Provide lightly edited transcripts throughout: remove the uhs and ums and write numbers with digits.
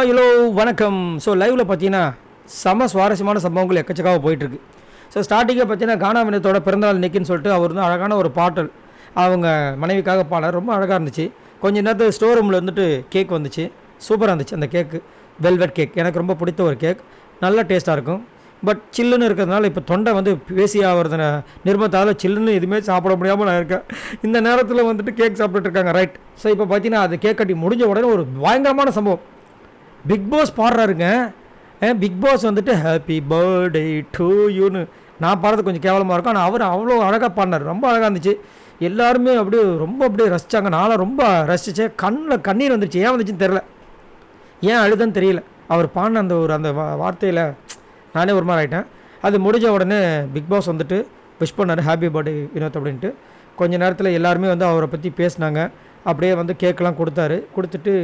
Hello வணக்கம். So லைவில் பார்த்தீங்கன்னா செம சுவாரஸ்யமான சம்பவங்கள் எக்கச்சக்காக போயிட்டுருக்கு. ஸோ ஸ்டார்டிங்கே பார்த்தீங்கன்னா கானா வினோத்தோட பிறந்தநாள் இன்னைக்குன்னு சொல்லிட்டு அவர் வந்து அழகான ஒரு பாட்டல் அவங்க மனைவிக்காக பாட ரொம்ப அழகாக இருந்துச்சு. கொஞ்ச நேரத்தில் ஸ்டோர் ரூமில் வந்துட்டு கேக் வந்துச்சு, சூப்பராக இருந்துச்சு. அந்த கேக்கு வெல்வெட் கேக் எனக்கு ரொம்ப பிடித்த ஒரு கேக், நல்ல டேஸ்ட்டாக இருக்கும். பட் சில்லுன்னு இருக்கிறதுனால இப்போ தொண்டை வந்து பேசி ஆகிறது நிர்பந்தால் சில்லுன்னு எதுவுமே சாப்பிட முடியாமல் நான் இருக்கேன். இந்த நேரத்தில் வந்துட்டு கேக் சாப்பிட்டுட்டு இருக்காங்க, ரைட். ஸோ இப்போ பார்த்தீங்கன்னா அது கேக் கட்டி முடிஞ்ச உடனே ஒரு பயங்கரமான சம்பவம். பிக் பாஸ் பாடுறாருங்க. பிக் பாஸ் வந்துட்டு ஹாப்பி பர்த்டே டு யூன்னு நான் பாடுறது கொஞ்சம் கேவலமாக இருக்கும், ஆனால் அவர் அவ்வளோ அழகாக பாடினார், ரொம்ப அழகாக இருந்துச்சு. எல்லாருமே அப்படியே ரொம்ப அப்படியே ரசித்தாங்க. நானும் ரொம்ப ரசித்தேன். கண்ணில் கண்ணீர் வந்துச்சு. ஏன் வந்துச்சுன்னு தெரில, ஏன் அழுதுன்னு தெரியல. அவர் பாடின அந்த வார்த்தையில் நானே ஒரு மாதிரி ஆகிட்டேன். அது முடிஞ்ச உடனே பிக் பாஸ் வந்துட்டு விஷ் பண்ணார், ஹாப்பி பர்த்டே வினோத் அப்படின்ட்டு. கொஞ்சம் நேரத்தில் எல்லாருமே வந்து அவரை பற்றி பேசினாங்க. அப்படியே வந்து கேக்கெலாம் கொடுத்துட்டு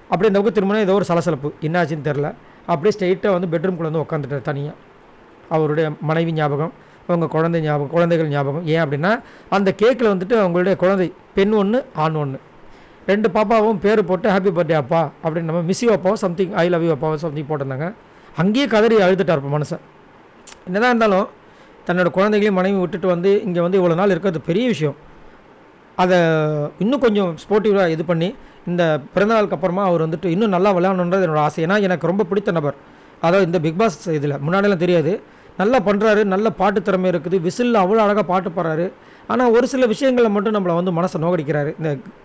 அப்படியே இந்த பக்கம் திரும்பினா ஏதோ ஒரு சலசலப்பு என்னாச்சுன்னு தெரில. அப்படியே ஸ்ட்ரெயிட்டாக வந்து பெட்ரூம்குள்ளே வந்து உட்காந்துட்டார் தனியாக. அவருடைய மனைவி ஞாபகம், அவங்க குழந்தைகள் ஞாபகம். ஏன் அப்படின்னா அந்த கேக்கில் வந்துட்டு அவங்களுடைய குழந்தை பெண் ஒன்று ஆண் ஒன்று, 2 பாப்பாவும் பேர் போட்டு ஹாப்பி பர்த்டே அப்பா அப்படின்னு நம்ம மிஸ் யூ அப்பாவோ சம்திங் ஐ லவ் யூ அப்பாவோ சம்திங் போட்டிருந்தாங்க. அங்கேயே கதறி அழுதுட்டார் இப்போ மனுஷன். என்னதான் இருந்தாலும் தன்னோட குழந்தைகளையும் மனைவி விட்டுட்டு வந்து இங்கே வந்து இவ்வளோ நாள் இருக்கிறது பெரிய விஷயம். அதை இன்னும் கொஞ்சம் ஸ்போர்ட்டிவாக இது பண்ணி இந்த பிறந்தநாளுக்கு அப்புறமா அவர் வந்துட்டு இன்னும் நல்லா விளையாடணுன்றது என்னோடய ஆசை. ஏன்னா எனக்கு ரொம்ப பிடித்த நபர். அதாவது இந்த பிக் பாஸ் இதில் முன்னாடியெல்லாம் தெரியாது, நல்லா பண்ணுறாரு, நல்ல பாட்டு திறமை இருக்குது, விசிலில் அவ்வளோ அழகாக பாட்டு பாடுறாரு. ஆனால் ஒரு சில விஷயங்களில் மட்டும் நம்மளை வந்து மனசை நோகடிக்கிறாரு.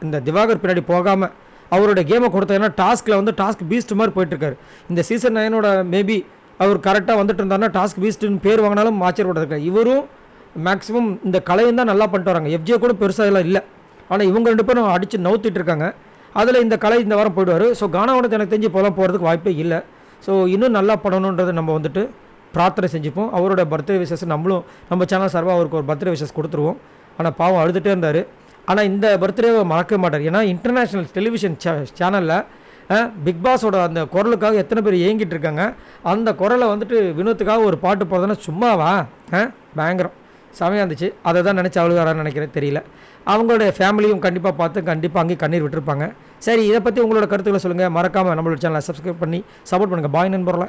இந்த திவாகர் பின்னாடி போகாமல் அவரோட கேமை கொடுத்த, ஏன்னா டாஸ்கில் வந்து டாஸ்க் பீஸ்ட் மாதிரி போயிட்டுருக்காரு. இந்த சீசன் 9 மேபி அவர் கரெக்டாக வந்துட்டு இருந்தாருன்னா டாஸ்க் பீஸ்ட்டுன்னு பேர் வாங்கினாலும் ஆச்சரியப்பட்டிருக்காரு. இவரும் மேக்ஸிமம் இந்த கலையும் தான் நல்லா பண்ணிட்டு வராங்க. எஃப்ஜே கூட பெருசாக எல்லாம் இல்லை, ஆனால் இவங்க 2 பேரும் அடித்து நவுத்திட்டு இருக்காங்க. அதில் இந்த கலை இந்த வாரம் போயிடுவார். ஸோ கானாவோட எனக்கு தெரிஞ்சு இப்போலாம் போகிறதுக்கு வாய்ப்பே இல்லை. ஸோ இன்னும் நல்லா பண்ணணுன்றது நம்ம வந்துட்டு பிரார்த்தனை செஞ்சுப்போம். அவரோட பர்த்டே விஷஸ் நம்மளும் நம்ம சேனல் சார்பாக அவருக்கு ஒரு பர்த்டே விஷஸ் கொடுத்துருவோம். ஆனால் பாவம் அழுதுகிட்டே இருந்தார். ஆனால் இந்த பர்த்டேவை மறக்கவே மாட்டார். ஏன்னா இன்டர்நேஷ்னல் டெலிவிஷன் சேனலில் பிக் பாஸோட அந்த குரலுக்காக எத்தனை பேர் ஏங்கிட்டு இருக்காங்க. அந்த குரலை வந்துட்டு வினோத்துக்காக ஒரு பாட்டு போடுறதுன்னா சும்மாவா, பயங்கரம் செமையாக இருந்துச்சு. அதை தான் நினச்சி அழுகாரான்னு நினைக்கிறேன், தெரியல. அவங்களுடைய ஃபேமிலியும் கண்டிப்பாக பார்த்து கண்டிப்பாக அங்கேயே கண்ணீர் விட்டுருப்பாங்க. சரி, இதை பற்றி உங்களோட கருத்துக்களை சொல்லுங்கள். மறக்காமல் நம்மளோட சேனலை சப்ஸ்கிரைப் பண்ணி சப்போர்ட் பண்ணுங்கள். பாய் நண்பர்களே.